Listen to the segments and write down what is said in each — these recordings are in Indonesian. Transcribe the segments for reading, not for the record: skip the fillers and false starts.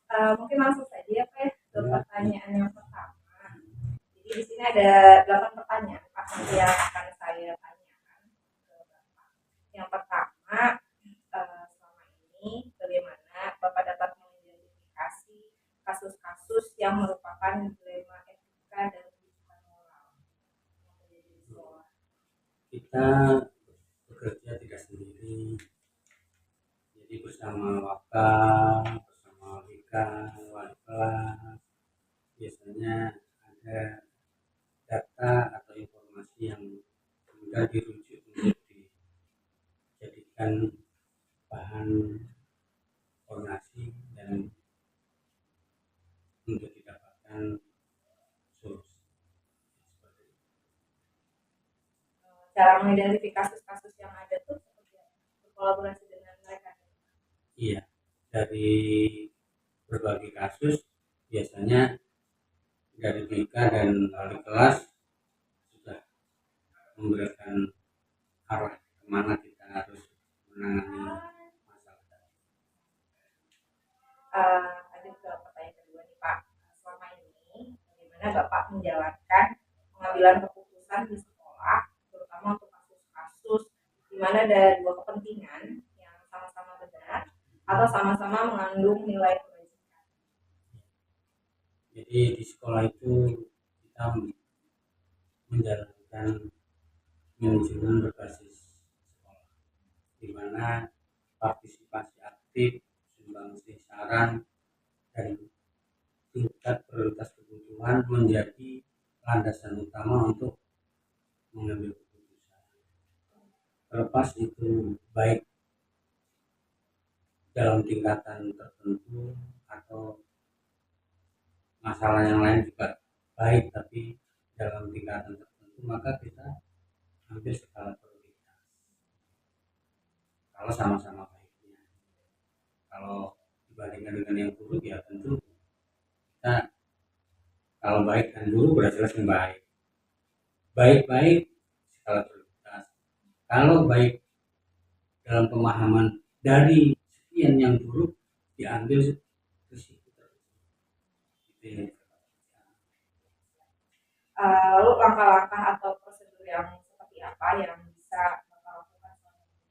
Mungkin langsung saja ya Pak ya ke pertanyaan yang pertama. Jadi di sini ada 8 pertanyaan Pak yang akan saya tanyakan ke Bapak. Yang pertama, selama ini bagaimana Bapak dapat mengidentifikasi kasus-kasus yang merupakan dilema etika dan kehidupan moral yang terjadi di sekolah? Kita bekerja tidak sendiri, jadi bersama wakal, bersama WK, wali kelas, biasanya ada data atau informasi yang mudah dirujuk untuk dijadikan bahan koordinasi dan untuk didapatkan solusi. Cara mengidentifikasi kasus yang ada tuh seperti berkolaborasi dengan mereka. Iya, dari berbagai kasus biasanya dari BK dan wali kelas sudah memberikan arah kemana kita harus menangani masalah tadi. Ada juga pertanyaan kedua nih Pak. Selama ini bagaimana Bapak menjalankan pengambilan keputusan di sekolah, terutama untuk kasus-kasus di mana ada dua kepentingan yang sama-sama benar atau sama-sama mengandung nilai kebajikan. Jadi di sekolah itu kita menjalankan manajemen berbasis sekolah, di mana partisipasi aktif, sumbangsi saran, dan tingkat prioritas kebutuhan menjadi landasan utama untuk mengambil keputusan. Terlepas itu baik dalam tingkatan tertentu atau masalah yang lain juga baik, tapi dalam tingkatan tertentu maka kita ambil skala prioritas. Kalau sama-sama baiknya, kalau dibandingkan dengan yang buruk ya tentu kita, kalau baik dan buruk berarti jelas yang baik. Baik-baik skala prioritas. Kalau baik dalam pemahaman dari sekian yang buruk diambil risiko tersebut. Lalu langkah-langkah atau prosedur yang seperti apa yang bisa Bapak lakukan selama ini?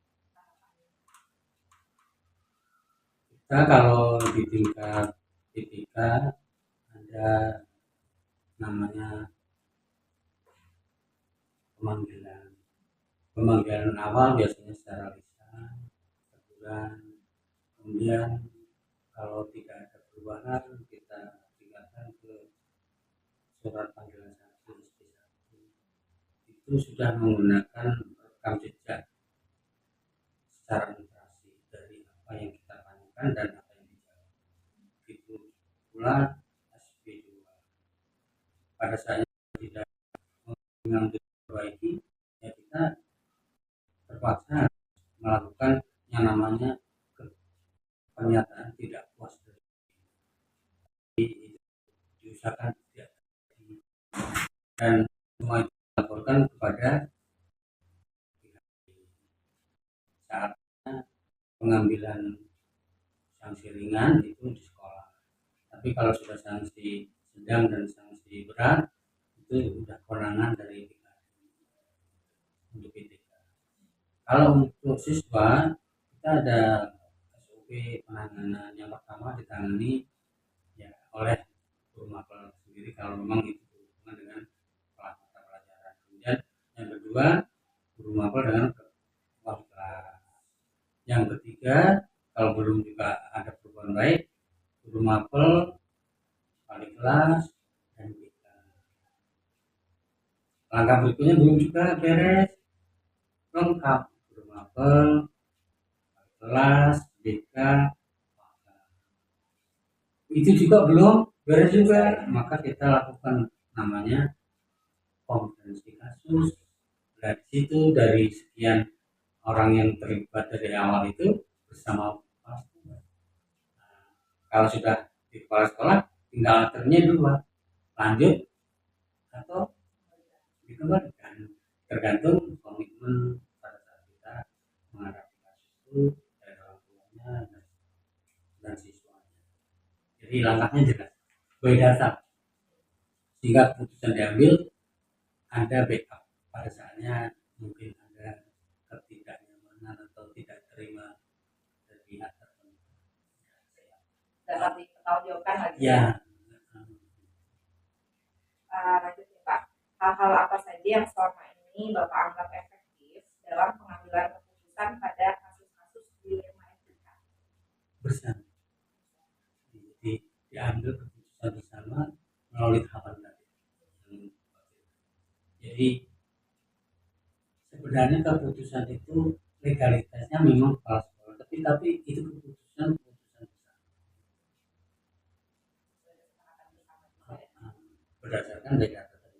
Kita kalau di tingkat TPK ada namanya pemanggilan awal biasanya secara lisan, teguran, kemudian kalau tidak ada perubahan kita tingkatkan ke surat panggilan 1 SP1. Itu sudah menggunakan rekam jejak secara literasi dari apa yang kita tanyakan dan apa yang dijawab. Itu pula SP2. Pada saat tidak mengambil perbaiki, ya kita terpaksa melakukan yang namanya pernyataan tidak puas dari diusahakan tidak terjadi, dan semua itu dilaporkan kepada saat pengambilan sanksi ringan itu di sekolah. Tapi kalau sudah sanksi sedang dan sanksi berat itu sudah kewenangan dari untuk itu. Kalau untuk siswa kita ada SOP penanganan. Yang pertama ditangani ya oleh guru mapel sendiri kalau memang itu berhubungan dengan mata pelajaran. Kemudian yang kedua guru mapel dengan wali kelas. Yang ketiga kalau belum juga ada perubahan baik, guru mapel, wali kelas, dan kita. Langkah berikutnya belum juga beres lengkap, guru mapel, wali kelas, BK, itu juga belum beres juga, maka kita lakukan namanya kompetensi kasus. Dari situ dari sekian orang yang terlibat dari awal itu bersama kepala sekolah. Kalau sudah di kepala sekolah tinggal aturnya dua, lanjut atau dikembalikan, tergantung komitmen pada saat kita menghadapi kasus itu dari orang tuanya dan siswanya. Jadi langkahnya jelas, by data, sehingga keputusan diambil ada backup pada saatnya mungkin ada ketidaknyamanan atau tidak terima dari pihak tertentu. dapat dipertanggungjawabkan lagi. Ya, Lanjut nih Pak, hal-hal apa saja yang selama ini Bapak anggap efektif dalam pengambilan keputusan pada kasus-kasus dilema etika? bersama. Jadi diambil keputusan bersama melalui tahapan tadi. Jadi sebenarnya keputusan itu legalitasnya memang kepala sekolah, tapi itu keputusan bersama berdasarkan data tadi.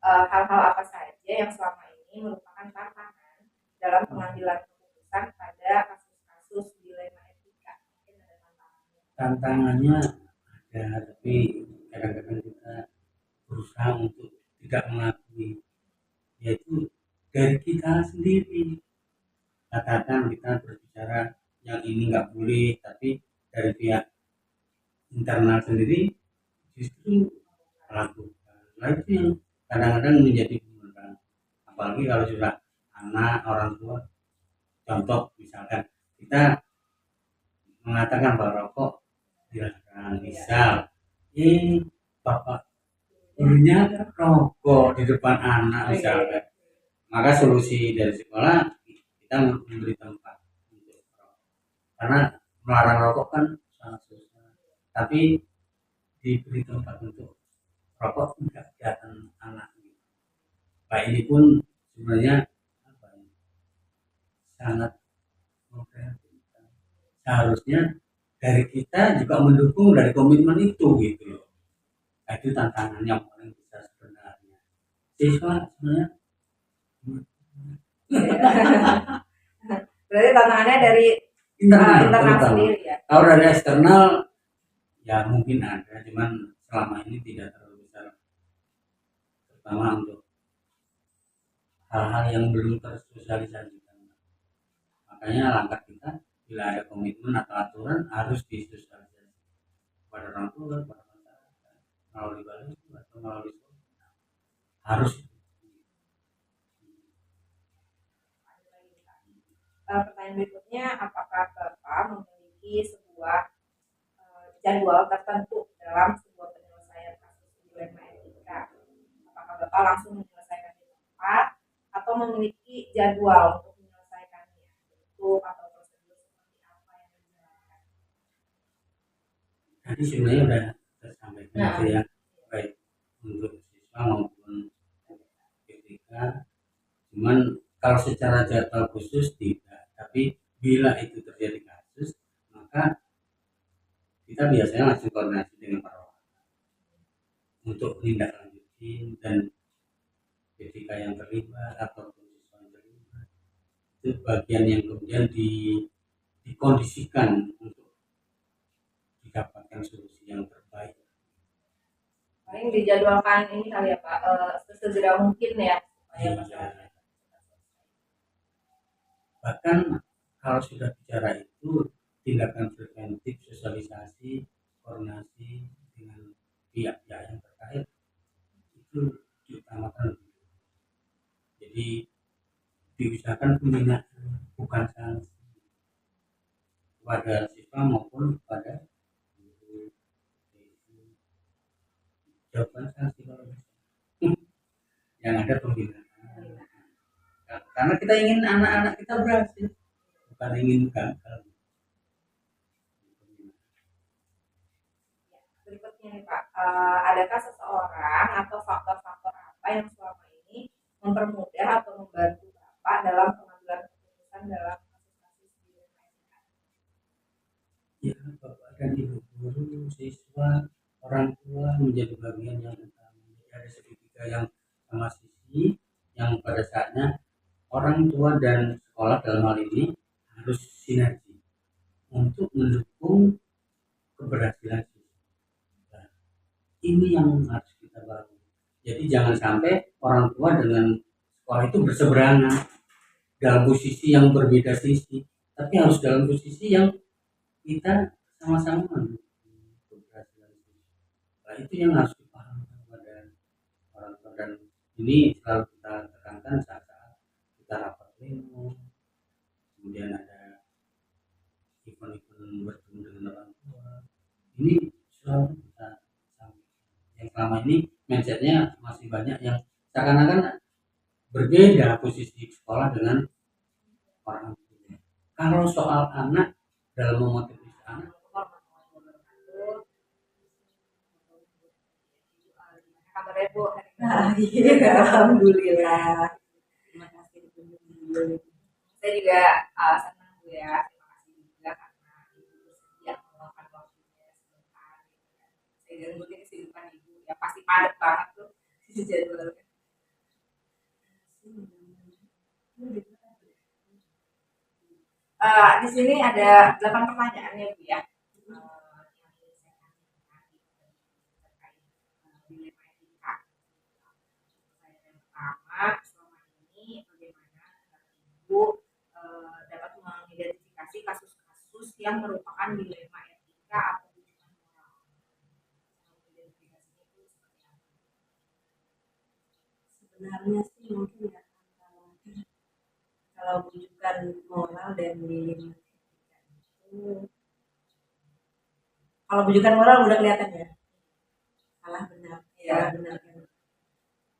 Hal-hal apa saja yang selama ini merupakan tantangan dalam pengambilan keputusan pada kasus-kasus dilema etika? Mungkin ada tantangannya. Tantangannya ada, tapi kadang-kadang kita berusaha untuk tidak mengakui, yaitu dari kita sendiri. Katakan kita berbicara yang ini nggak boleh, tapi dari pihak internal sendiri justru melakukan. Nah itu yang kadang-kadang menjadi pembenaran. Apalagi kalau sudah anak orang tua, contoh misalkan kita mengatakan bahwa rokok dilarang, misal bapak punya rokok di depan anak misalkan, maka solusi dari sekolah kita memberi tempat untuk rokok, karena melarang rokok kan sangat susah, tapi diberi tempat untuk rokok tidak kelihatan anak. Pak ini pun sebenarnya apa ya, sangat memprihatinkan. Seharusnya dari kita juga mendukung dari komitmen itu gitu loh. Nah, itu tantangan yang paling besar sebenarnya. Siswa sebenarnya Berarti tantangannya dari internal sendiri ya. Kalau dari eksternal ya mungkin ada, cuman selama ini tidak terlalu besar, terutama untuk hal-hal yang belum tersosialisasikan. Makanya langkah kita bila ada komitmen atau aturan harus disosialisasikan pada orang tua, pada masyarakat, melalui balai atau melalui sekolah. Harus. Pertanyaan berikutnya, apakah Bapak memiliki sebuah jadwal tertentu dalam sebuah penyelesaian kasus dilema etika? Apakah Bapak langsung menyelesaikan di tempat atau memiliki jadwal untuk menyelesaikannya, bentuk atau prosedur seperti apa yang dijalankan? Tadi sebenarnya sudah tersampaikan itu ya, baik untuk siswa maupun ketika, cuman kalau secara jadwal khusus tidak, tapi bila itu terjadi kasus maka kita biasanya langsung koordinasi dengan perawat untuk menindaklanjuti, dan ketika yang terlibat atau siswa yang terlibat itu bagian yang kemudian dikondisikan untuk didapatkan solusi yang terbaik. Paling dijadwalkan ini kali ya Pak, sesegera mungkin ya supaya masalahnya. Bahkan kalau sudah bicara itu tindakan preventif, sosialisasi, koordinasi dengan pihak-pihak yang terkait itu diutamakan. Jadi diusahakan pembinaan, bukan sanksi kepada siswa maupun kepada guru. Jawaban sanksi kalau yang ada pembinaan, karena kita ingin anak-anak kita berhasil, bukan ingin gagal. Berikutnya nih Pak, adakah seseorang atau faktor-faktor apa yang selama ini mempermudah atau membantu Bapak dalam pengambilan keputusan dalam kasus-kasus dilema etika? Ya, Bapak dan Ibu guru, siswa, orang tua menjadi bagian yang utama. Ada segitiga yang sama sisi, yang pada saatnya orang tua dan sekolah dalam hal ini harus sinergi untuk mendukung keberhasilan siswa. Nah, ini yang harus kita bangun. Jadi jangan sampai orang tua dengan sekolah itu berseberangan dalam posisi yang berbeda sisi. tapi harus dalam posisi yang kita sama-sama keberhasilan itu. Nah, itu yang harus dipahami kepada orang tua, dan ini selalu kita tekankan saat-saat kita rapat pleno, kemudian ada event-event bertemu dengan orang tua. Ini selalu kita sampaikan. Yang selama ini mindsetnya masih banyak yang seakan-akan berbeda posisi sekolah dengan orang tua. Kalau soal anak, dalam memotivasi anak, kabarnya Bu hari ini? Iya, alhamdulillah. Terima kasih Bu. Saya juga senang Bu ya, terima kasih juga karena Ibu bersedia meluangkan waktunya sebentar. Saya gangguin kesibukan Ibu, ya pasti padat banget tuh jadwalnya. Di sini ada 8 pertanyaan ya Bu ya. Yang ingin saya tanyakan terkait dilema etika. Pertanyaan yang pertama, selama ini bagaimana Ibu dapat mengidentifikasi kasus-kasus yang merupakan dilema etika atau bujukan moral? Identifikasinya itu seperti apa? Sebenarnya sih mungkin ya kalau bujukan moral dan dilema etika itu, kalau bujukan moral udah kelihatan ya salah benar, salah benar kan,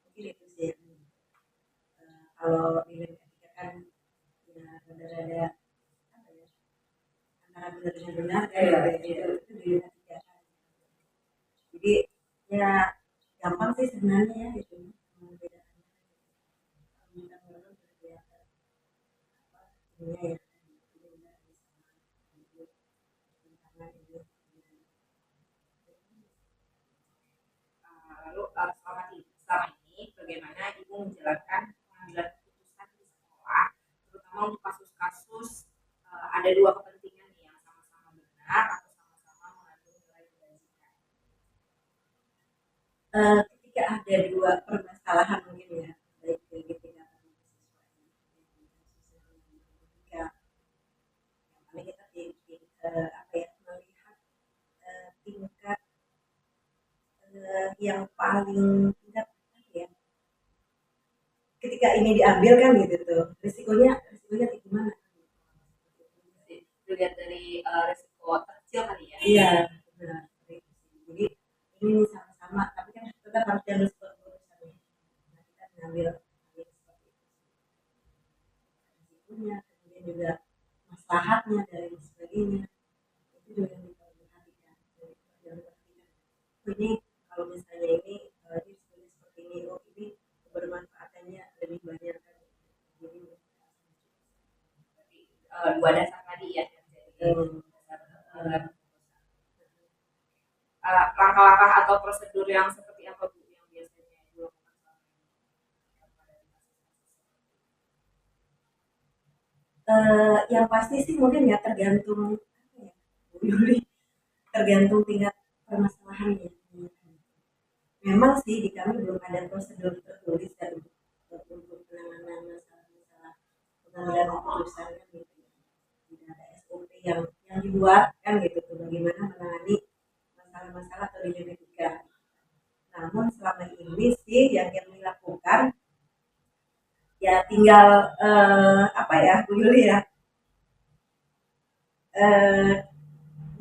mungkin itu sih. Kalau dilema etika kan ya rada-rada apa ya, antara benar dengan benar kan, itu dilema etika kan. Jadi ya gampang sih sebenarnya ya gitu membedakannya. Bujukan moral udah kelihatan apa ininya ya, Lalu selama ini bagaimana Ibu menjalankan pengambilan keputusan di sekolah, terutama untuk kasus-kasus ada dua kepentingan nih yang sama-sama benar atau sama-sama mengandung nilai kebajikan. Ketika ada dua permasalahan mungkin ya, baik dari tingkat ketika yang paling kita apa ya, melihat tingkat yang paling tingkat apa ya, ketika ini diambil kan gitu tuh risikonya gimana. Dilihat dari resiko terkecil kali ya. Iya benar. Jadi ini sama-sama tapi kan tetap harus diambil sebuah keputusan. Nah, kita mengambil seperti itu risikonya, kemudian juga maslahatnya dan lain sebagainya, itu juga yang kita perhatikan. Ini kalau misalnya ini risikonya seperti ini, oh ini kebermanfaatannya lebih banyak kan. Jadi dua dasar tadi ya yang jadi dasar langkah-langkah atau prosedur yang seperti apa Bu yang biasanya dilakukan selama ini? Yang pasti sih mungkin ya tergantung apa ya, Bu Yuli, tergantung tingkat permasalahannya. Memang sih di kami belum ada prosedur tertulis kan untuk penanganan masalah-masalah pengambilan keputusan kan gitu. Tidak ada SOP yang dibuat kan gitu tuh bagaimana menangani masalah-masalah atau dilema etika. Namun selama ini sih yang kami lakukan ya tinggal apa ya Bu Yuli ya,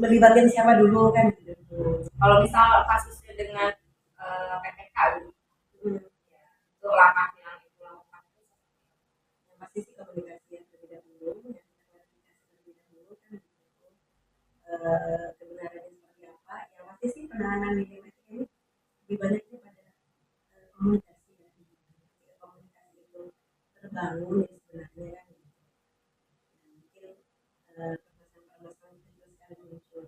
melibatkan siapa dulu kan gitu. Kalau misal kasusnya dengan PPK ya, itu langkah yang Ibu lakukan Yang pasti sih komunikasi yang terlebih dahulu, yang kita klarifikasi terlebih dahulu kan gitu. Kebenarannya seperti apa, yang pasti sih penanganan dilema etika ini lebih banyaknya pada komunikasi ya. Ketika komunikasi itu terbangun ya sebenarnya kan gitu. Mungkin permasalahan-permasalahan kecil sekali muncul.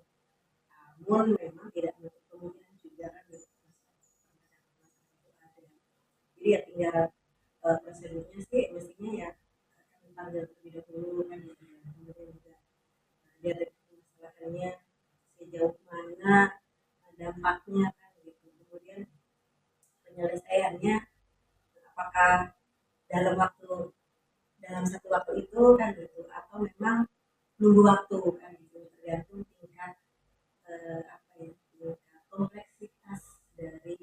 Namun memang tidak menutup kemungkinan juga kan gitu. Permasalahan-permasalahan itu ada. Jadi ya tinggal prosedurnya sih mestinya ya akan panggil terlebih dahulu kan gitu ya. Kemudian juga lihat dari permasalahannya sejauh mana dampaknya kan gitu. Kemudian penyelesaiannya apakah dalam satu waktu itu kan gitu atau memang nunggu waktu kan gitu, tergantung tingkat apa ya, tingkat kompleksitas dari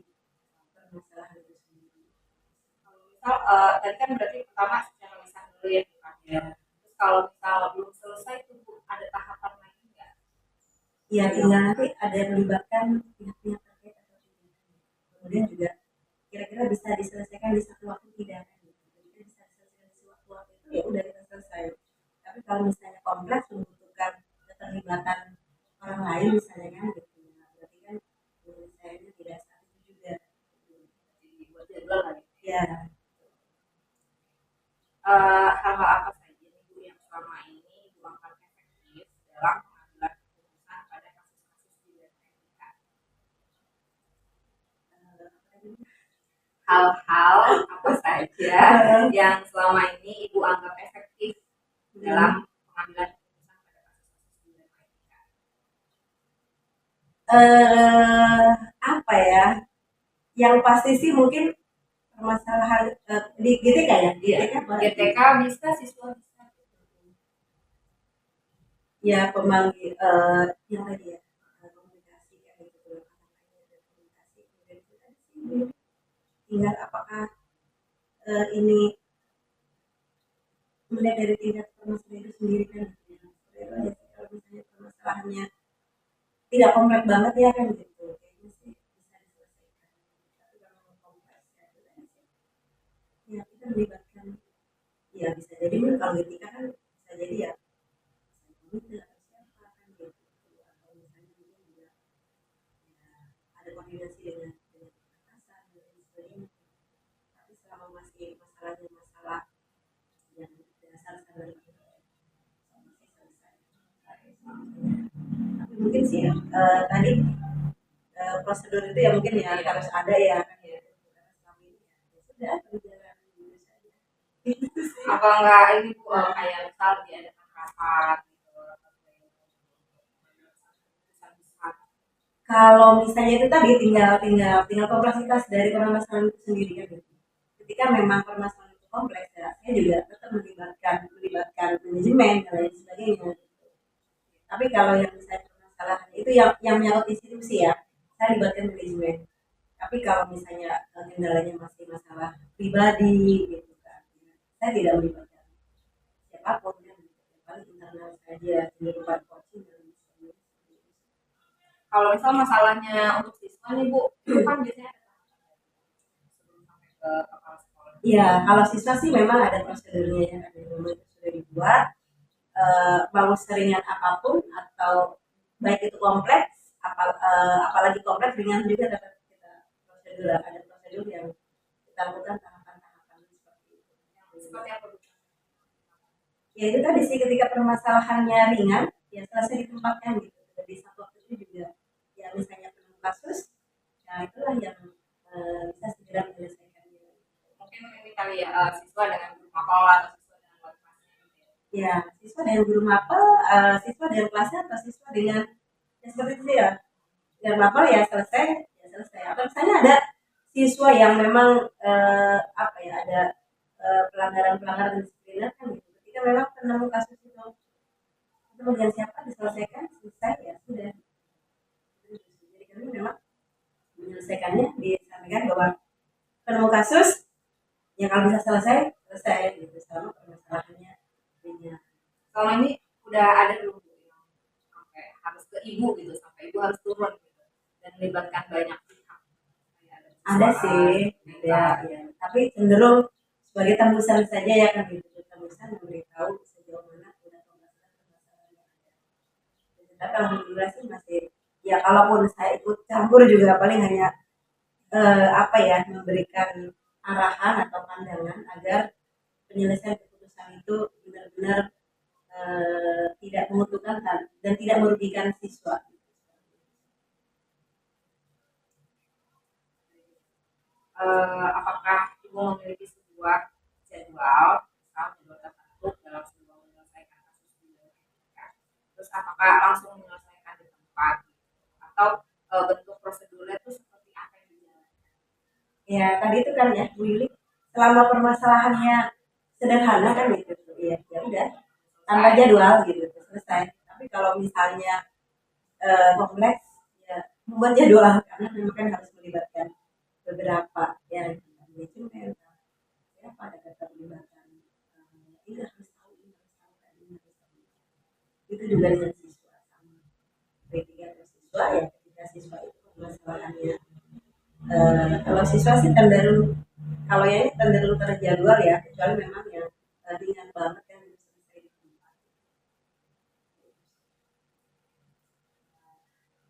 permasalahan itu sendiri. Kalau misal tadi kan berarti pertama secara lisan dulu ya bukannya. Terus kalau misal belum selesai itu Bu, ada tahapan lain nggak? Ya tinggal nanti ada melibatkan pihak-pihak terkait atau tidak. Kemudian juga kira-kira bisa diselesaikan di satu waktu tidak kan gitu. Jadi bisa diselesaikan di satu waktu itu ya udah kita selesai. Tapi kalau misalnya kompleks membutuhkan keterlibatan orang lain misalnya kan gitu, nah, berarti kan penyelesaiannya tidak saat itu juga. Jadi buat jadwal lagi. Ya, Hal-hal apa saja nih Bu yang selama ini Ibu anggap efektif dalam pengambilan keputusan pada kasus-kasus pidana etika? Hal-hal apa saja yang selama ini Ibu anggap efektif dalam pengambilan keputusan pada kasus-kasus pidana etika? apa ya? Yang pasti sih mungkin permasalahan di GTK ya, GTK apa? GTK bisa, siswa bisa. Ya pemanggil yang tadi ya komunikasi kayak gitu, komunikasi kemudian itu tadi sih tinggal apakah ini melihat dari tingkat permasalahan itu sendiri kan gitu ya. Sebenarnya ya, kalau misalnya permasalahannya tidak kompleks banget ya kan gitu, kayaknya sih bisa diselesaikan. Tapi kalau kompleks ya itu kan sih, ya kita melibatkan, ya bisa jadi kalau ketika kan bisa jadi ya komite atau siapa kan gitu, atau misalnya mungkin juga ya, ada koordinasi dengan atasan dan lain sebagainya. Tapi selama masih masalahnya masalah yang dasar standar masih selesai. Tapi mungkin sih tadi prosedur itu ya mungkin ya harus ada ya kan ya. Karena selama ini ya sudah berjalan lurus aja. Itu sih. Apa enggak ini Bu, kayak misal diadakan rapat gitu atau keputusan besar. Kalau misalnya itu tadi tinggal kompleksitas dari permasalahan itu sendiri kan gitu. Ketika memang permasalahan itu kompleks ya saya juga tetap melibatkan manajemen dan lain sebagainya. Tapi kalau yang misalnya permasalahan itu yang menyangkut institusi ya saya libatkan manajemen. Tapi kalau misalnya kendalanya masih masalah pribadi gitu kan ya, saya tidak melibatkan siapapun kan gitu. Yang paling internal saja di depan coaching dan lain sebagainya. Kalau misal masalahnya untuk siswa nih Bu, itu kan biasanya ada tahapan sebelum sampai ke kepala sekolah. Iya, kalau siswa sih memang ada prosedurnya ya, ada memang itu sudah dibuat. Mau seringan apapun atau baik itu kompleks, apalagi kompleks ringan juga tetap kita prosedur ada prosedur yang kita lakukan tahapan-tahapan seperti itu. Seperti apa Bu? Ya itu tadi sih ketika permasalahannya ringan, ya selesai ditempatkan gitu. Jadi satu waktu itu juga, ya misalnya penemu kasus, ya itulah yang bisa segera menyelesaikannya. Mungkin ini kali ya siswa dengan guru mapel atau siswa dengan wali kelasnya gitu ya. Ya, siswa dengan guru mapel, siswa dengan kelasnya atau siswa dengan ya seperti itu ya. Dengan mapel ya selesai. Atau misalnya ada siswa yang memang apa ya ada pelanggaran-pelanggaran disipliner kan gitu. Ketika memang penemu kasus itu dengan siapa diselesaikan selesai ya sudah. Jadi kami memang menyelesaikannya disampaikan bahwa penemu kasus yang kalau bisa selesai gitu selama permasalahannya ringan. Kalau ini udah ada belum Bu yang sampai harus ke ibu gitu, sampai ibu harus turun gitu dan melibatkan banyak pihak. Kayak Ada sih, ada ya. Tapi cenderung sebagai tembusan saja ya kan gitu. Tembusan memberitahu sejauh mana udah permasalahan yang ada. Tapi alhamdulillah sih masih ya kalaupun saya ikut campur juga paling hanya apa ya memberikan arahan atau pandangan agar penyelesaian keputusan itu benar-benar tidak menguntungkan dan tidak merugikan siswa. Apakah ibu memiliki sebuah jadwal, misal jadwal tertentu dalam sebuah menyelesaikan kasus pidana etika? Terus apakah langsung menyelesaikan di tempat gitu? Atau bentuk prosedurnya itu seperti apa yang dijalankan? Ya tadi itu kan ya Bu Yuli, selama permasalahannya sederhana kan gitu ya ya udah tanpa jadwal gitu selesai. selesai. Tapi kalau misalnya kompleks ya membuat jadwal karena memang kan harus melibatkan beberapa ya manajemen siapa ada keterlibatan ini harus tahu ini harus tahu ini harus tahu itu juga dengan siswa sama ketika siswa ya ketika siswa itu permasalahannya kalau siswa sih cenderung kalau ya ini cenderung terjadwal ya kecuali memang yang ringan banget kan bisa selesai di tempat.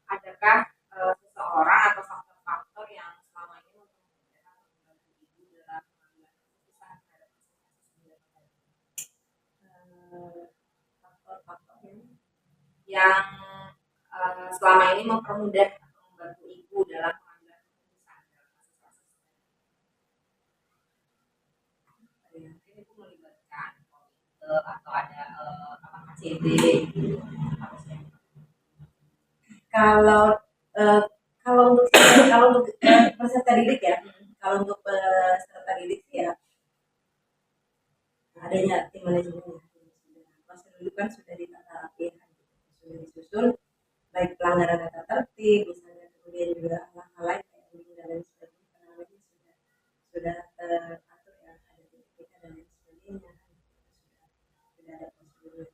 Adakah seseorang atau faktor-faktor yang selama ini membantu ibu dalam mengambil keputusan terhadap Faktor-faktor yang selama ini mempermudah atau membantu ibu dalam mengambil keputusan dalam kasus-kasus mungkin itu melibatkan komite atau ada KCD gitu harusnya. kalau kalau untuk peserta didik ya kalau untuk peserta didik sih ya adanya tim manajemen prosedur itu kan sudah ditata rapi sudah disusun baik pelanggaran tata tertib misalnya kemudian juga hal-hal lain kayak bullying dan lain sebagainya penanganannya sudah teratur ya ada etika dan lain sebagainya sudah ada prosedurnya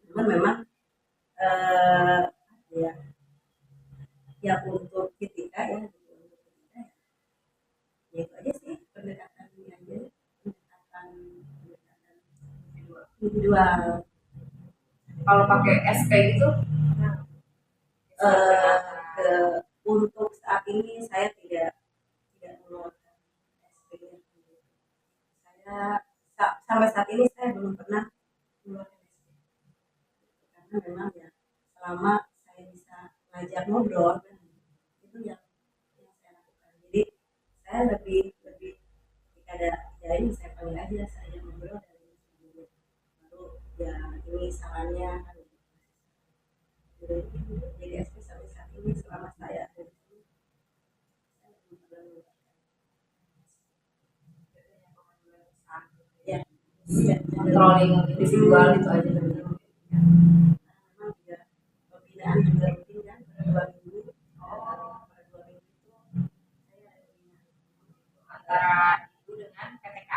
namun memang ya ya untuk etika ya ya itu aja sih pendekatan individual. Kalau pakai SP gitu Untuk saat ini saya tidak mengeluarkan SP. Saya sampai saat ini saya belum pernah mengeluarkan SP karena memang ya selama saya bisa ngajak ngobrol itu yang saya lakukan. Jadi saya lebih ketika ada ya ini saya panggil aja saya ngobrol dan baru ya ini sarannya kan jadi SP sampai saat ini selama saya ada di sini saya belum pernah ya controlling individual itu aja memang juga pembinaan juga rutin kan per 2 minggu per 2 minggu itu saya ada pembinaan antara ibu dengan PTK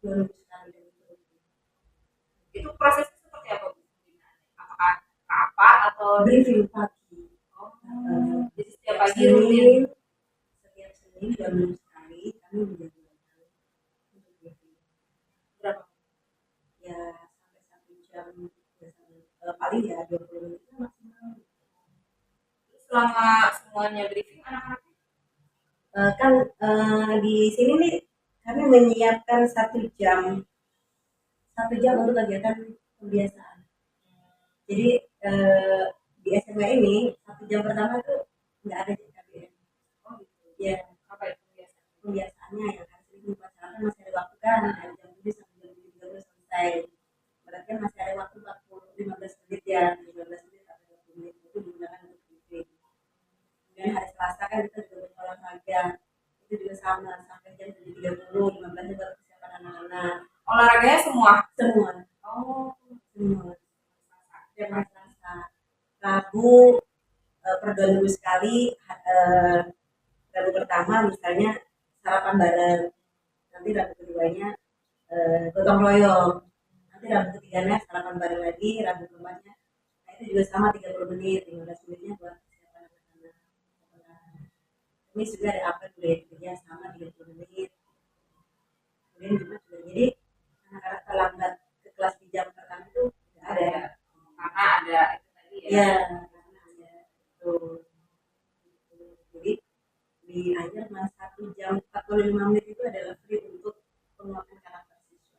2 minggu sekali dan itu prosesnya seperti apa Bu? Apakah rapat atau briefing pagi jadi setiap pagi rutin setiap Senin 2 minggu sekali kami menjadwalkan untuk briefing berapa ya sampai 1 jam paling ya 20 menit maksimal. selama semuanya briefing anak-anaknya Kan di sini nih kami menyiapkan 1 jam untuk kegiatan pembiasaan. Jadi di SMA ini 1 jam pertama itu nggak ada KBM. oh gitu Ya apa itu biasa pembiasaannya yang hari Senin Jumat Selasa masih ada waktu kan dari jam 7 sampai jam 7.30 selesai. Berarti kan masih ada waktu 15 menit ya 15 menit sampai 20 menit itu digunakan untuk briefing. Kemudian hari Selasa kan kita juga berolahraga itu juga sama sampai jam 7.30 15 menit buat persiapan anak-anak olahraganya semua semua oh semua setiap hari Selasa Rabu per 2 minggu sekali Rabu pertama misalnya sarapan bareng nanti Rabu keduanya gotong royong nanti Rabu ketiganya sarapan bareng lagi Rabu keempatnya nah itu juga sama 30 menit 15 menitnya buat persiapan anak-anak ini juga ada apa budaya kerja sama 30 menit kemudian Jumat juga jadi anak-anak terlambat ke kelas di jam pertama itu tidak ada karena ada itu tadi ya ya karena ada itu jadi di akhir mas 1 jam 45 menit itu adalah free untuk penguatan karakter siswa.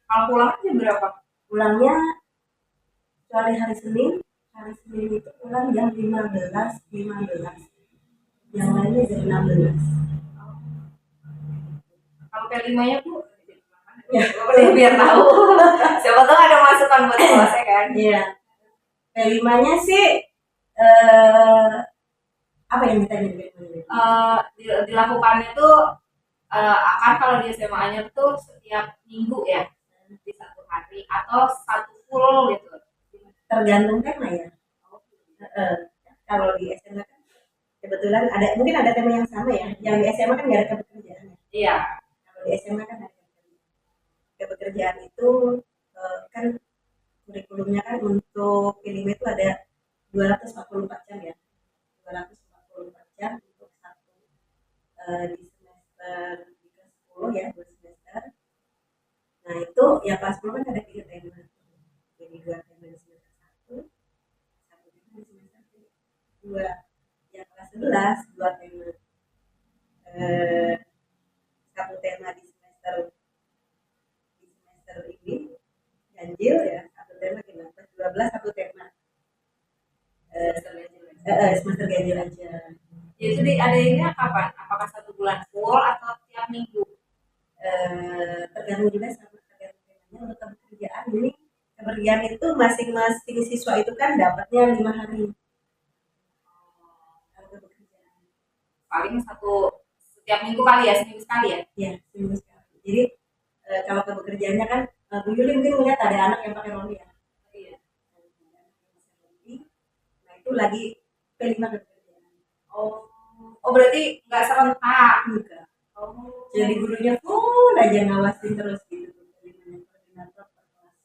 kalau pulang jam berapa Pulangnya kecuali hari Senin itu pulang jam 15 yang lainnya jam 16 kalau P5 nya Bu ya biar tahu siapa tahu ada masukan buat kelasnya kan iya P5 nya sih apa yang ditanya dilakukannya tuh akan kalau di SMA-nya tuh setiap minggu ya Oh, satu full gitu. tergantung tema ya. Heeh. Kalau di SMA kan kebetulan ada, mungkin ada tema yang sama ya. Yang di SMA kan nggak ada kepekerjaan ya. Iya. Kalau di SMA kan ada kepekerjaan itu kan kurikulumnya kan untuk film itu ada 244 jam ya. 244 jam untuk satu di semester di kelas 10 ya, 2 semester. Nah itu ya kelas 10 kan ada 3 tema. Jadi 2 tema di semester 1, 1 tema di semester 2. Yang kelas 11 2 tema. Eh, 1 tema di semester ini ganjil ya, 1 tema gimana? 12 1 tema. Semester ganjil aja. Ya, itu diadainnya kapan? Apakah 1 bulan full atau tiap minggu? Tergantung juga sama tergantung temanya. Untuk kepekerjaan ini, kepekerjaan itu masing-masing siswa itu kan dapatnya 5 hari. Kalau kepekerjaan Paling setiap minggu kali ya, seminggu sekali ya. ya seminggu sekali. Jadi kalau kepekerjaannya kan Bu Yuli mungkin melihat ada anak yang pakai roni ya. Iya. Nah itu lagi P5 kepekerjaan. Oh, berarti nggak serentak. Juga. Oh. Jadi gurunya full aja ngawasin terus gitu. Koordinator per kelas.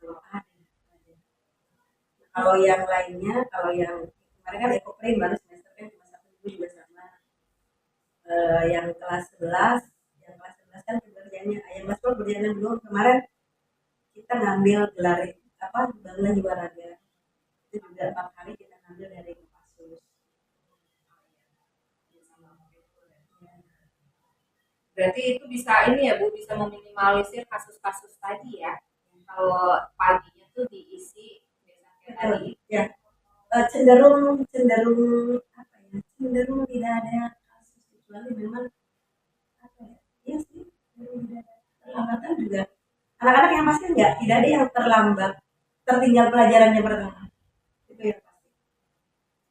Ada. Kalau yang lainnya, kalau yang kemarin kan ekoprint baru semester kan cuma 1 minggu juga sama. Yang kelas 11, yang kelas 11 kan kerjanya, yang kelas 10 kerjanya belum. Kemarin kita ngambil gelar apa Bangla Jiwa Raga. Itu juga 4 hari kita ngambil dari Kopassus. Berarti itu bisa ini ya Bu, bisa meminimalisir kasus-kasus tadi ya. Kalau paginya tuh diisi biasanya tadi. Ya, cenderung cenderung apa ya? Cenderung tidak ada kasus kecuali memang apa ya? Iya sih, cenderung tidak ada terlambatan juga. Anak-anak yang pasti enggak, tidak ada yang terlambat, tertinggal pelajarannya pertama. Itu yang pasti.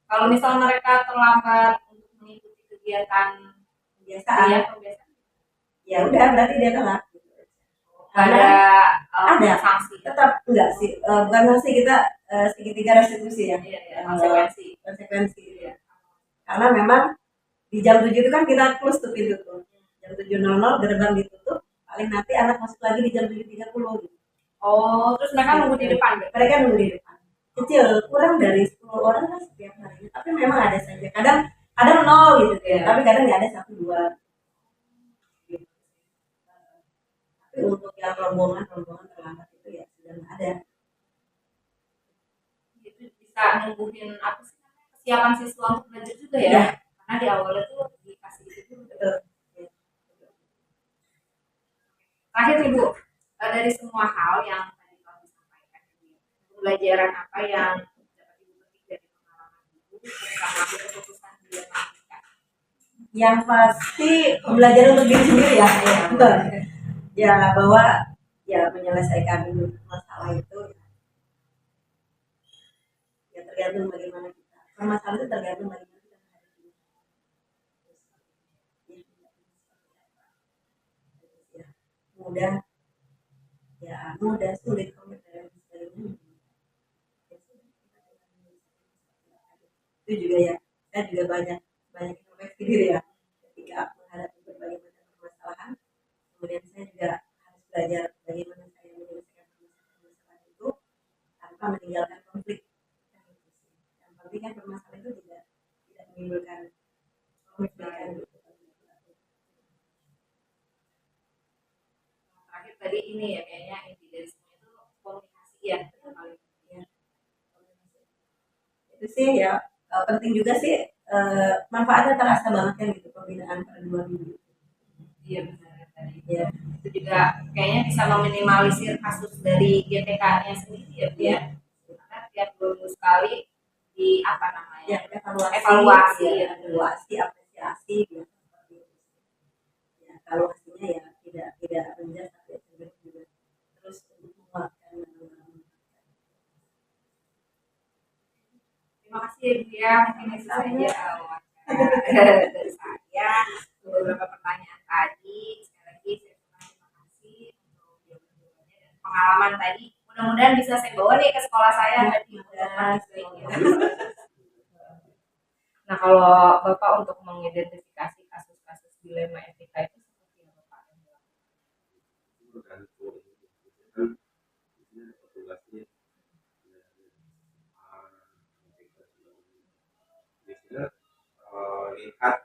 Kalau misalnya mereka terlambat untuk mengikuti kegiatan Kebiasaan. pembiasaan, Ya udah berarti dia telat. ada ada sanksi. Tetap enggak sih, bukan sanksi, kita segitiga restitusi ya. Iya, konsekuensi. Ya. Karena memang di jam 7 itu kan kita close tuh pintu tuh. Jam 7.00 gerbang ditutup, paling nanti anak masuk lagi di jam 7.30 gitu. Oh, terus mereka nunggu di depan. Mereka nunggu di depan. Kecil, kurang dari 10 orang kan setiap hari. Tapi memang ada saja. Kadang kadang 0 gitu ya. Tapi kadang nggak ada 1 2. Gitu. Tapi untuk yang rombongan terlambat itu ya sudah nggak ada. Itu bisa nungguin apa sih namanya, kesiapan siswa untuk belajar juga ya. Ya. Karena di awalnya tuh dikasih itu. Betul. Terakhir nih Bu, dari semua hal yang tadi kamu sampaikan, pembelajaran apa yang dapat Ibu petik dari pengalaman Ibu ketika mengambil keputusan di matematika? Yang pasti belajar untuk diri sendiri ya. Ya bahwa ya menyelesaikan masalah itu ya tergantung bagaimana kita. Masalah itu tergantung bagaimana kita menghadapi. Ya, mudah ya mudah sulit komentar dan sebagainya. Itu juga ya, saya juga banyak introspeksi diri ya ketika menghadapi berbagai macam permasalahan. Kemudian saya juga harus belajar bagaimana saya menyelesaikan permasalahan itu tanpa meninggalkan konflik. Yang penting kan permasalahan itu tidak menimbulkan konflik. Terakhir tadi ini ya kayaknya inti dari semua itu komunikasi ya. Itu sih ya penting juga sih, manfaatnya terasa banget kan gitu pembinaan per 2 minggu. Iya benar tadi. Ya. Itu juga kayaknya bisa meminimalisir kasus dari GTK-nya sendiri ya Bu ya. Karena tiap 2 minggu sekali di apa namanya? Ya, evaluasi, apresiasi gitu. Ya, kalau hasilnya ya tidak rendah tapi cenderung juga terus untuk menguatkan. Terima kasih ya Bu ya, mungkin itu saja dari saya beberapa pertanyaan tadi. Sekali lagi saya terima kasih untuk jawaban-jawabannya dan pengalaman tadi mudah-mudahan bisa saya bawa nih ke sekolah saya tadi udah. Nah, kalau Bapak untuk mengidentifikasi kasus-kasus dilema etika itu seperti apa Pak? Tergantung kan ini petugasnya biasanya lihat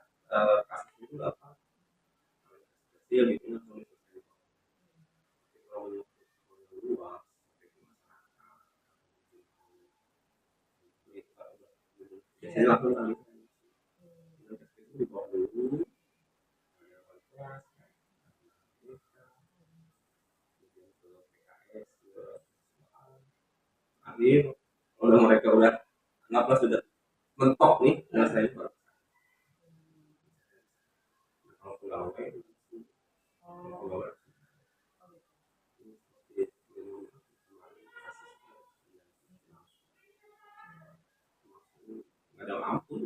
kasus itu apa kecil gitu tulis kalau luas biasanya langsung kali itu dibawa dulu akhir kalau mereka udah anggaplah sudah mentok nih nah saya baru kalau pegawai pegawai nggak ada ampun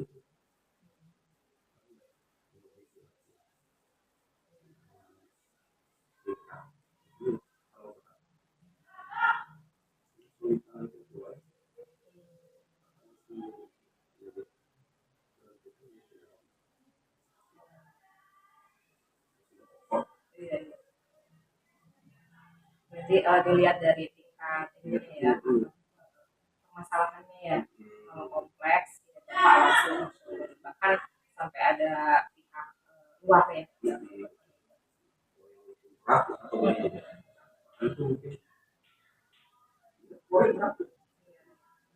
Iya, iya. Berarti dilihat dari tingkat ini ya permasalahannya ya kalau kompleks ya Bapak langsung bahkan sampai ada pihak luar ya.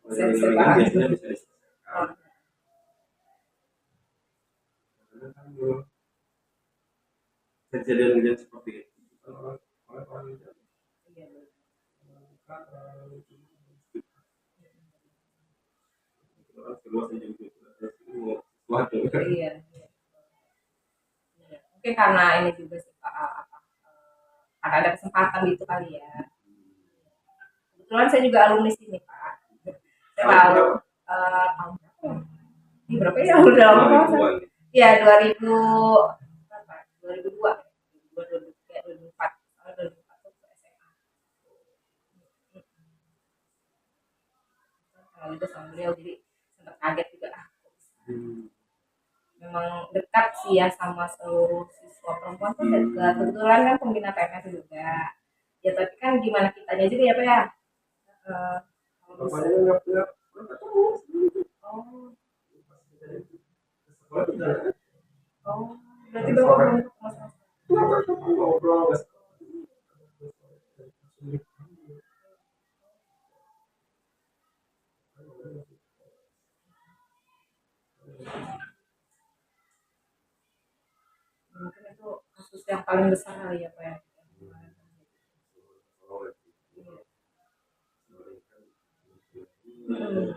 biasanya bisa diselesaikan kejadian-kejadian seperti itu orang-orang Iya. Mungkin karena ini juga sih Pak, karena ada kesempatan gitu kali ya. Kebetulan saya juga alumni sini Pak. Saya tahu tahun berapa ya? Ini berapa ya? Udah lama banget. Iya 2000 berapa? 2002, 2003, 2004. Soalnya 2004 tuh ke SMA. Kalau itu sama beliau jadi sempat kaget juga memang dekat sih ya sama seluruh siswa perempuan tuh dekat. Kebetulan kan pembina PMS juga. Ya tapi kan gimana kitanya juga ya Pak ya. Kalau bisa. Oh, oh, berarti Bapak belum ketemu sama mungkin itu kasus yang paling besar kali ya Pak ya. Hmm.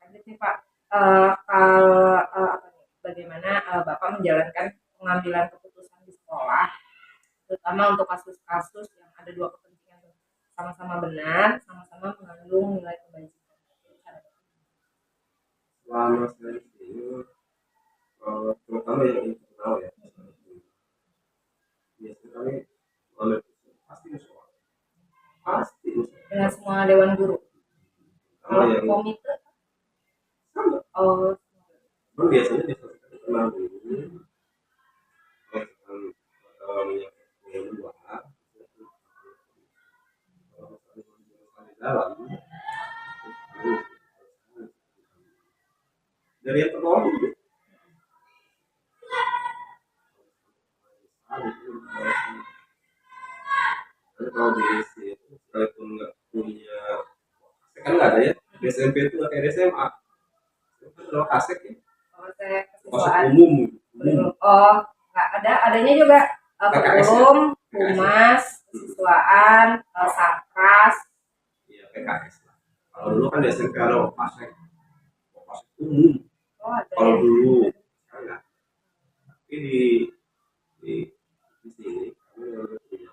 Lanjut nih Pak, kalau apa nih, bagaimana Bapak menjalankan pengambilan keputusan di sekolah, terutama untuk kasus-kasus yang ada dua kepentingan tuh, sama-sama benar, sama-sama mengandung nilai kebajikan. selama saya ini terutama yang internal ya biasanya kami oleh pasti musuh Dengan semua dewan guru. kalau Kalau yang komite, sama oh, biasanya diselesaikan kenal dulu kalau yang dua di dalam dari yang terlalu dulu kalau di situ sekalipun nggak punya kan nggak ada ya di SMP itu nggak kayak di SMA itu adalah kasek ya kalau saya kasek kesiswaan, umum oh, nggak ada, adanya juga PKS ya? kurikulum, humas, kesiswaan, sarpras. Iya PKS lah kalau dulu kan di SMP ada kasek umum Oh, ada kalau ya. dulu sekarang nggak tapi di di sini kami lebih punya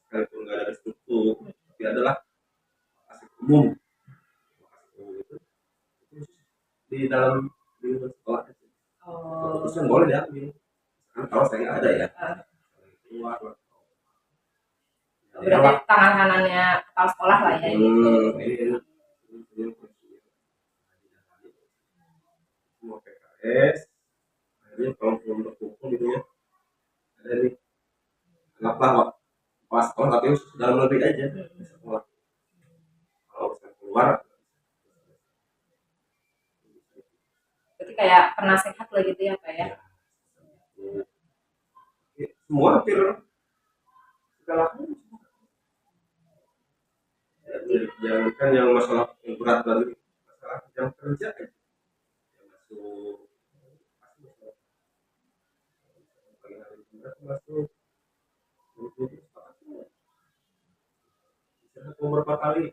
sekalipun nggak ada struktur tapi adalah kasek umum itu di dalam lingkungan sekolah aja. Oh, Terus yang boleh diambil. Kan kalau saya nggak ada ya, eh, keluar lah. berarti tangan kanannya kepala sekolah lah ya gitu. Iya. Semua PKS, akhirnya kalau belum terkumpul gitu ya, ada nih, anggaplah pas sekolah tapi dalam negeri aja, sekolah. Kalau bisa keluar, Berarti kayak pernah sehat lah gitu ya Pak ya. semua hampir segala hal. Jangan kan yang masalah yang berat lagi, masalah jam kerja aja. Yang masuk, masuk, beberapa kali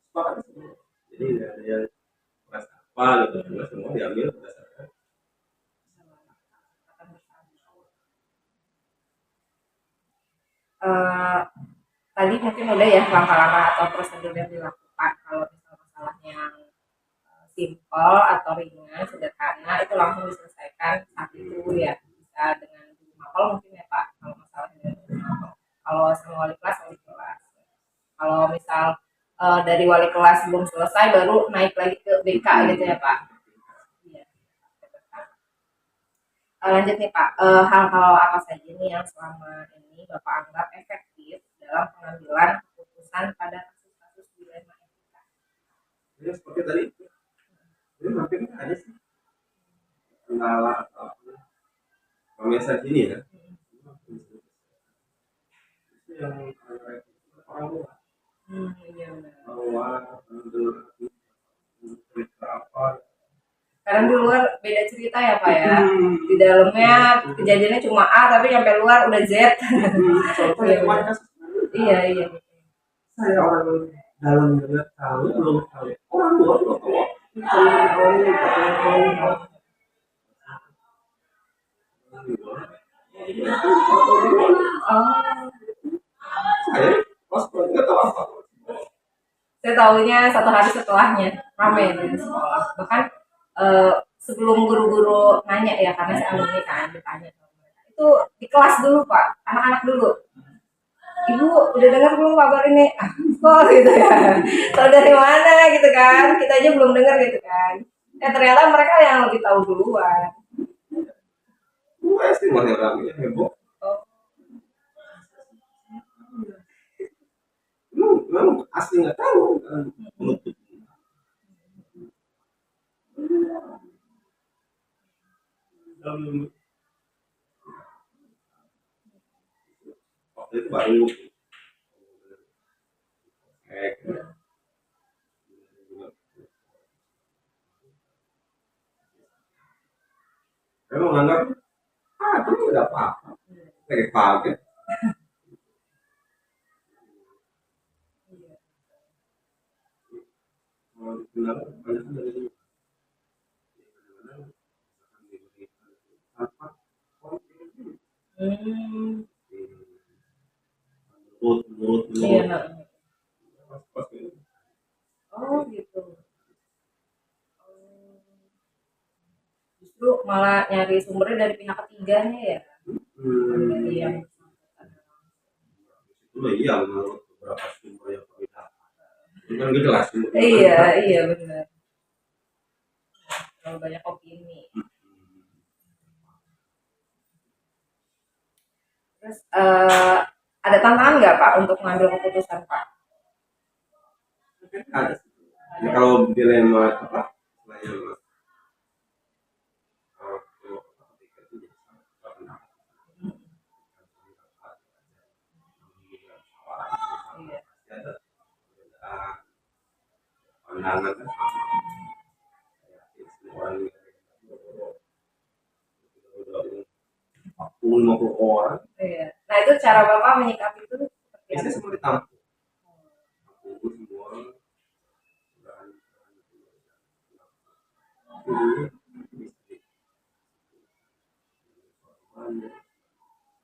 sepakat semua. Jadi nggak ada yang merasa apa gitu, karena semua diambil berdasarkan. Eh, tadi mungkin udah ya langkah-langkah atau prosedur yang dilakukan kalau misal masalahnya yang simple atau ringan sederhana itu langsung diselesaikan saat itu ya, bisa dengan guru mapel mungkin ya Pak kalau masalahnya dengan guru mapel. Kalau sama wali kelas kalau misal dari wali kelas belum selesai baru naik lagi ke BK gitu ya Pak. Iya. Lanjut nih Pak, hal-hal apa saja nih yang selama ini Bapak anggap efektif dalam pengambilan keputusan pada kasus-kasus dilema etika? Ya seperti tadi, ini hampir nggak ada sih kendala atau pemirsa gini ya. Itu yang orang tua Iya benar. bahwa cerita apa. Karena di luar beda cerita ya Pak ya. Di dalamnya kejadiannya cuma A tapi sampai luar udah Z. Contohnya kemarin kasus Iya iya. saya orang dalam juga tahu belum tahu orang luar belum tahu. Oh, Saya pas nggak tahu apa. saya tahunya satu hari setelahnya ramai di sekolah. Bahkan sebelum guru-guru nanya ya karena saya alumni kan ditanya sama mereka. Itu di kelas dulu Pak, anak-anak dulu. Ibu udah dengar belum kabar ini? Ah, kok gitu ya. Tahu dari mana gitu kan? Kita aja belum dengar gitu kan. Ternyata mereka yang lebih tahu duluan. Gue sih masih ramai heboh. Oh, Memang asli nggak tahu kan menutup. Waktu itu baru saya menganggap itu tidak apa-apa kayak pakai mau dibilang banyak dari apa hmm, menurut iya. pas itu Oh gitu. Oh, justru malah nyari sumbernya dari pihak ketiganya ya. Dari yang itu iya menurut beberapa sumber yang kami dapat itu kan gak jelas sumber iya iya benar. Terlalu banyak opini. Terus ada tantangan nggak Pak untuk mengambil keputusan Pak? ada ya, kalau dilema apa dilema Iya. ada pandangan kan orang 40-50 orang Iya. Nah itu cara Bapak menyikapi itu seperti apa? biasanya semua ditampung semua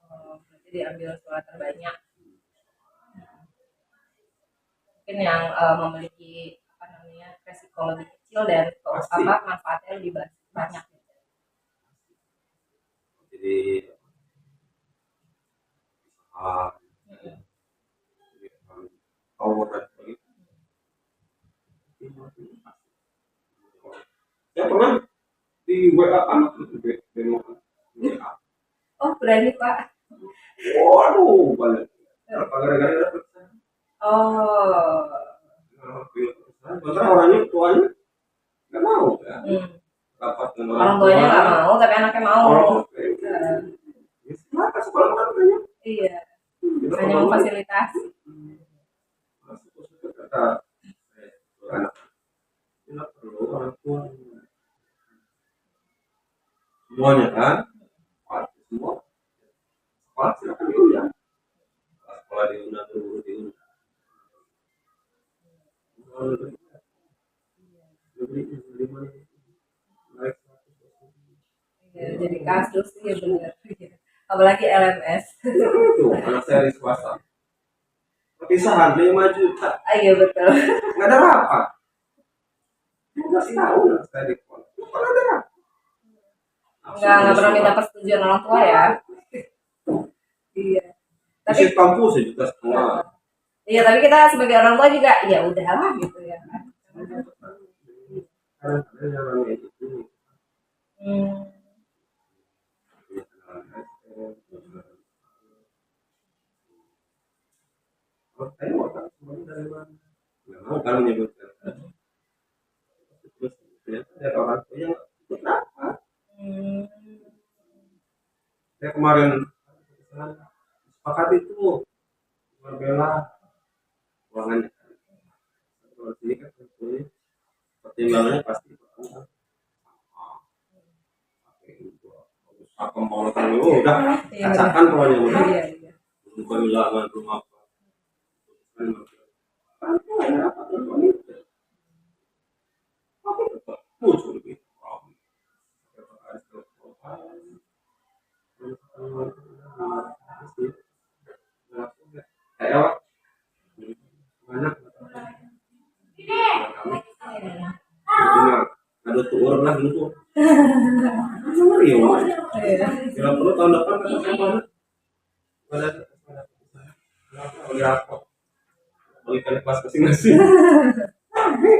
Oh, berarti diambil suara terbanyak. Mungkin yang memiliki apa namanya resiko lebih kecil dan Pasti. manfaatnya lebih banyak. Jadi power dan sebagainya. Saya pernah di WA anak itu demo WA. Oh berani Pak. Waduh, banyak. Apa gara-gara dapet Oh. Karena orangnya tuanya nggak mau ya. Rapat dengan Orang tuanya nggak mau tapi anaknya mau. Orang ya, silakan sekolah kan banyak. Iya. Kita Hanya perlu memfasilitasi. masuk kata anak tidak perlu orang tua semuanya kan pasti semua sekolah silakan diundang sekolah diundang guru diundang Iya, jadi kasus ya benar. Apalagi LMS. itu anak saya di swasta perpisahan 5 juta Iya betul. nggak ada rapat 12 tahun saya di sekolah nggak ada rapat Nggak pernah minta persetujuan orang tua ya. Iya. Tapi isi kampus 1,5 juta. iya tapi kita sebagai orang tua juga ya udahlah gitu ya kan. Kadang-kadang yang ramai itu Hmm. kalau saya mau tahu semuanya dari mana nggak mau kan menyebutkan terus ternyata ada orang tua yang ikut rapat Hmm. saya kemarin sepakat itu membela ruangannya kan kalau sini kan tentunya pertimbangannya pasti pertama apa mau kan udah Iya, kacakan pokoknya udah Iya, iya. bukan wilayah rumah kan ada apa itu tapi tetap muncul gitu kayak mana ada turun lah gitu Mario kira perlu tahun depan kata saya mana ada bagi rapor bagikan kelas masing-masing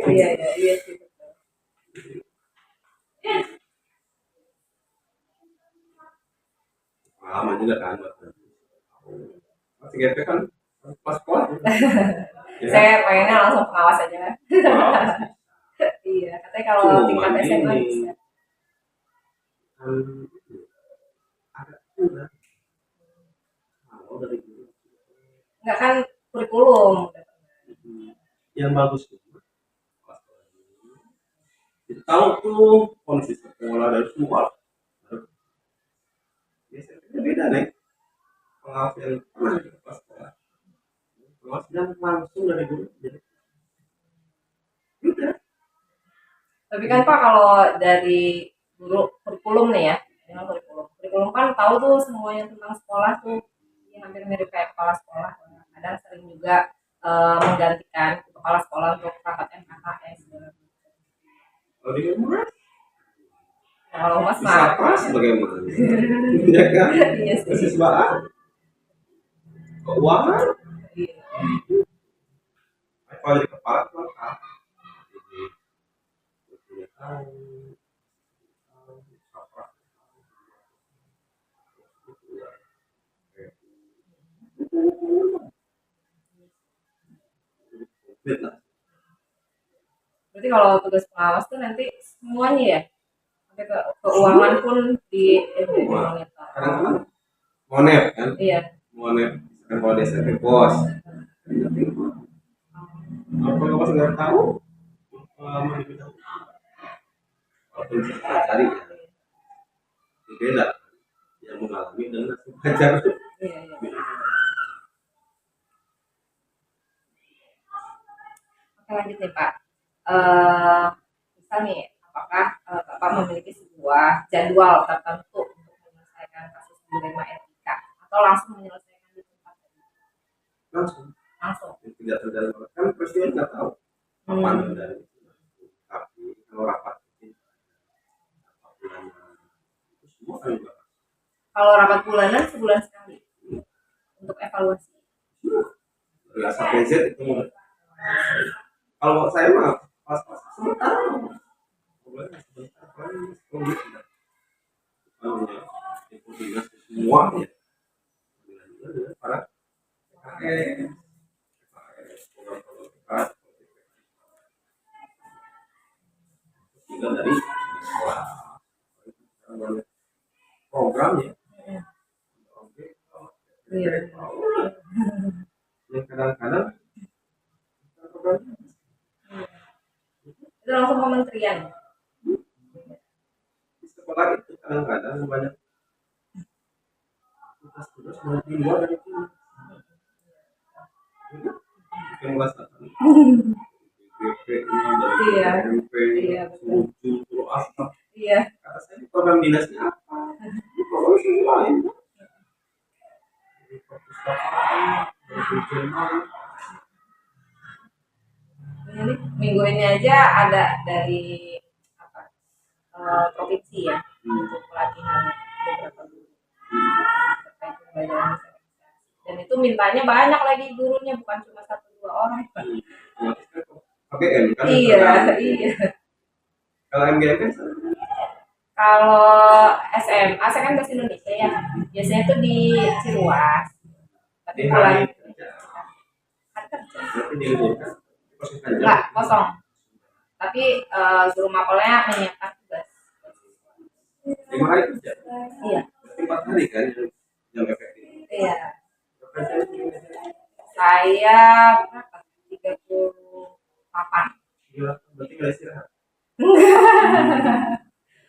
Iya sih betul. lama juga kan masih GP kan pas sekolah ya Saya pengennya langsung pengawas aja kan. wow. Iya, katanya kalau Cuma tingkat SMA ini bisa. ada juga kalau dari dulu Enggak kan kurikulum. yang bagus tuh kita tahu tuh kondisi sekolah dari semua biasanya beda nih pengawas yang pernah di pas sekolah pengawas yang langsung dari dulu jadi udah Tapi kan Pak kalau dari guru kurikulum nih ya, ini kan kurikulum. Kurikulum kan tahu tuh semuanya tentang sekolah tuh, ya hampir mirip kayak kepala sekolah. Kadang sering juga menggantikan kepala sekolah untuk rapat MKKS. kalau di rumah Nah, kalau Mas bisa mah, pas bagaimana ya kan iya sih. kesiswaan keuangan Iya. kalau jadi kepala lengkap Berarti kalau tugas pengawas tuh nanti semuanya ya, sampai ke keuangan pun dimonitor. kadang-kadang monet kan Iya. monet kan kalau desa itu bos apa yang masih nggak tahu pengalaman di bidang walaupun saya cari ya beda yang mengalami dengan belajar Iya. Oke lanjut nih Pak. Misal nih, apakah Bapak memiliki sebuah jadwal tertentu untuk menyelesaikan kasus dilema etika atau langsung menyelesaikan di tempat langsung langsung? tidak terjadi kan presiden nggak tahu kapan dari tapi Kalau rapat bulanan sebulan sekali untuk evaluasi. dari A sampai Z itu mulai. Kalau saya mah pas sebentar, boleh sebentar paling 10 menit sudah. Namanya itu dinas semua ya. Para PKS, program-program tinggal dari sekolah programnya. Oke, Iya. yang kadang-kadang programnya Itu langsung kementerian. di sekolah itu kadang-kadang banyak tugas-tugas di luar dari itu yang merasakan GPI Iya. dari MP Iya, betul. suruh apa Iya. kata saya program dinasnya apa ini program sih lain dari perpustakaan dari Jerman Ini minggu ini aja ada dari apa provinsi ya untuk pelatihan beberapa guru terkait pembelajaran diferensiasi. Dan itu mintanya banyak lagi gurunya, bukan cuma 1-2 orang. Pak. KBM kan Iya, iya. kalau MGM kan Kalau SMA, saya kan bahasa Indonesia ya. Biasanya tuh di Ciruas. Tapi di pulang hari kerja hari kerja. berarti diliburkan proses kerja Enggak, kosong. Tapi guru mapelnya menyiapkan tugas. 5 hari kerja Iya. berarti 4 hari kan yang efektif Iya. kerja Saya berapa? 38. gila berarti nggak istirahat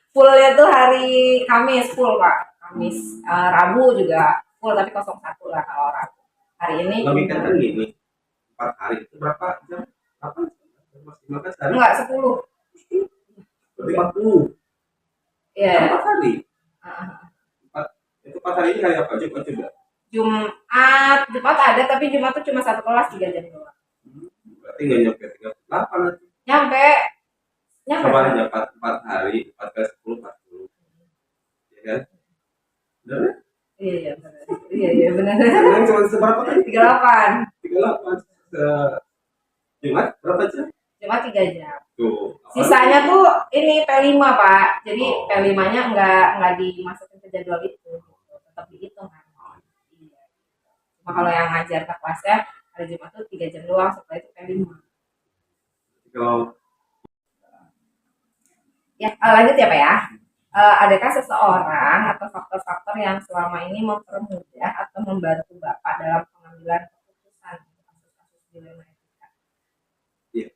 Fullnya tuh hari Kamis full Pak. Kamis, Rabu juga full tapi 01 lah kalau Rabu. Hari ini logika kan gini 4 hari itu berapa jam 8 maksimal kan sehari enggak 10. berarti 40 Iya. 4 hari Heeh. 4 itu 4 hari ini hari apa Jumat juga Jumat ada tapi Jumat tuh cuma satu kelas 3 jam doang. berarti nggak nyampe 38 nanti Nyampe. coba aja 4 hari 4 kali 10 40 ya kan benar kan? Iya, iya benar. Iya benar. Sekarang cuma seberapa kan 38. 38 Jumat berapa jam Jumat 3 jam. tuh Sisanya tuh ini P5 Pak. Jadi Oh. P5-nya nggak dimasukin ke jadwal itu. Gitu. Tetap dihitung kan. Iya. Cuma kalau yang ngajar ke kelasnya hari Jumat tuh 3 jam doang, setelah itu P5. kalau Ya, lanjut ya Pak ya. Adakah seseorang atau faktor-faktor yang selama ini mempermudah atau membantu Bapak dalam pengambilan keputusan untuk kasus-kasus dilema etika? iya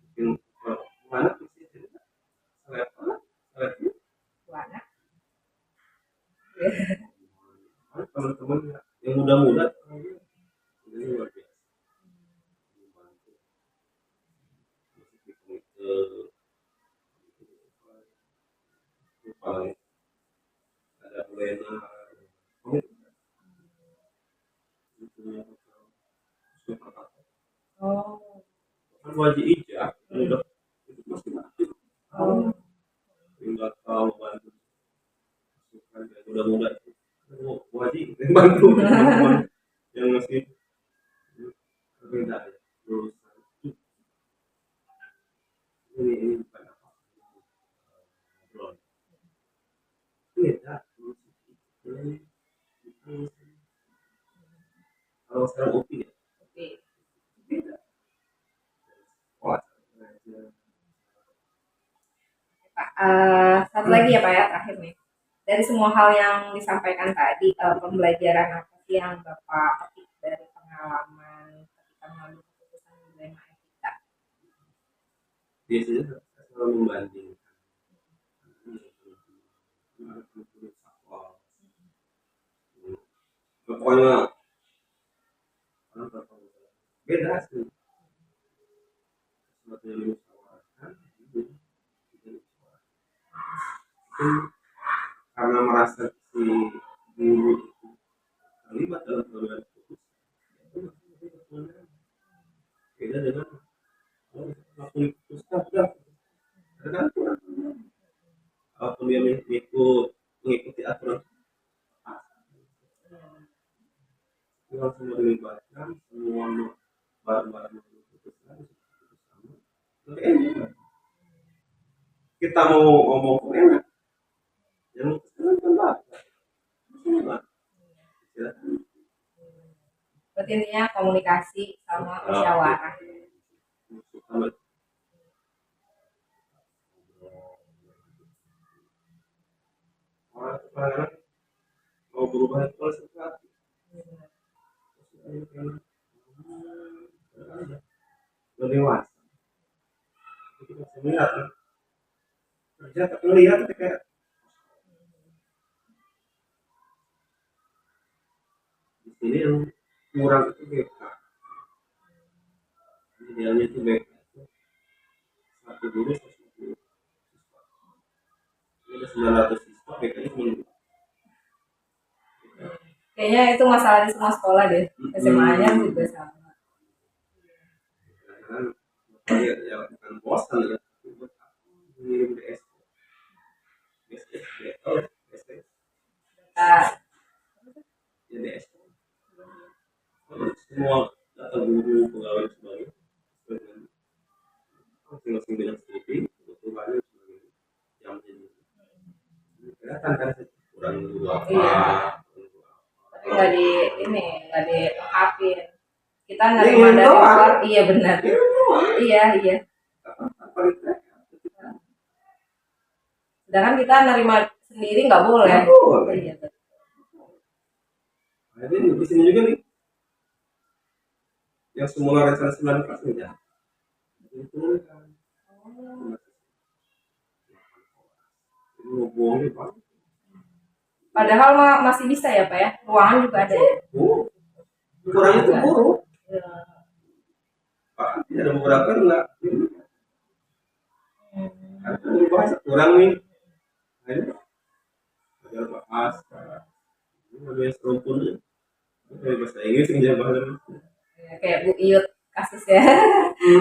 mungkin mana sih level Bu Ana? teman-teman yang muda-muda ini luar biasa membantu di komite paling ada Lena komite itu super Oh. kan wajib ijab udah itu masih aktif Oh. tinggal tahu bantu masukan yang muda-muda itu wajib bantu teman-teman yang masih berbeda ya lulusan ini bukan apa ngobrol beda kalau sekarang UPI ya Oke. beda sekolah Pak, satu lagi ya Pak ya terakhir nih. Dari semua hal yang disampaikan tadi, pembelajaran apa sih yang Bapak petik dari pengalaman ketika mengambil keputusan dilema etika? biasanya saya selalu membandingkan pokoknya beda sih sesuatu yang dimusyawarahkan itu karena merasa si guru itu terlibat dalam pengambilan keputusan beda dengan langsung diputuskan udah tergantung melibatkan semua barang-barang yang diputuskan sama, lebih enak. Kita mau ngomong pun enak, yang memutuskan kan bapak, semua silakan. Berarti intinya komunikasi sama musyawarah. Sama orang mau berubah itu harus sesuatu. Lebih dewasa. Kita bisa melihat kan. Kerja tak melihat ketika di sini yang kurang itu BK. Idealnya itu BK itu satu guru 150 siswa. Ini ada 900 siswa, BK-nya cuma 2. Kayaknya itu masalah di semua sekolah deh. SMA-nya juga sama. Karena ya bukan bosan ya, buat ngirim DS, Nah, ya DS. Semua data guru, pegawai dan sebagainya masing-masing bidang studi, kebutuhannya dan sebagainya. Yang jadi kelihatan kan kurang guru apa, iya. kurang guru apa. Tapi nggak dilengkapin. Kita nerima dari doang. luar, iya benar. Iya. Paling keren. Sedangkan kita nerima sendiri nggak boleh. Nggak boleh. Iya, betul. Nah, ini di sini juga nih, yang semula rencana 9 kelas nih ya, diturunkan. Ini mau bohongin Pak. Padahal masih bisa ya Pak ya. Ruangan juga ada ya. Kurangnya itu guru. Iya. Bahkan tidak ada beberapa yang enggak. Karena guru bahasa kurang nih. Nah, ini belajar bahasa. Ini ada yang serumpunnya. Ini bahasa Inggris yang jadi bahasa Indonesia. Ya, kayak Bu Iyut kasus ya.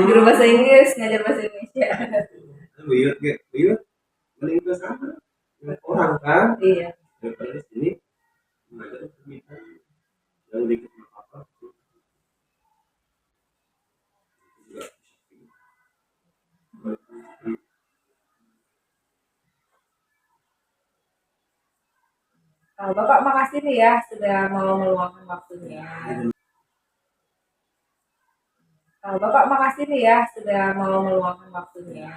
Guru bahasa Inggris ngajar bahasa Indonesia. Buyut, mending ke sana. Orang kan, Iya. daripada di sini mengajar pemikiran yang dikit apa juga. Bapak makasih nih ya sudah mau meluangkan waktunya. Bapak makasih nih ya sudah mau meluangkan waktunya.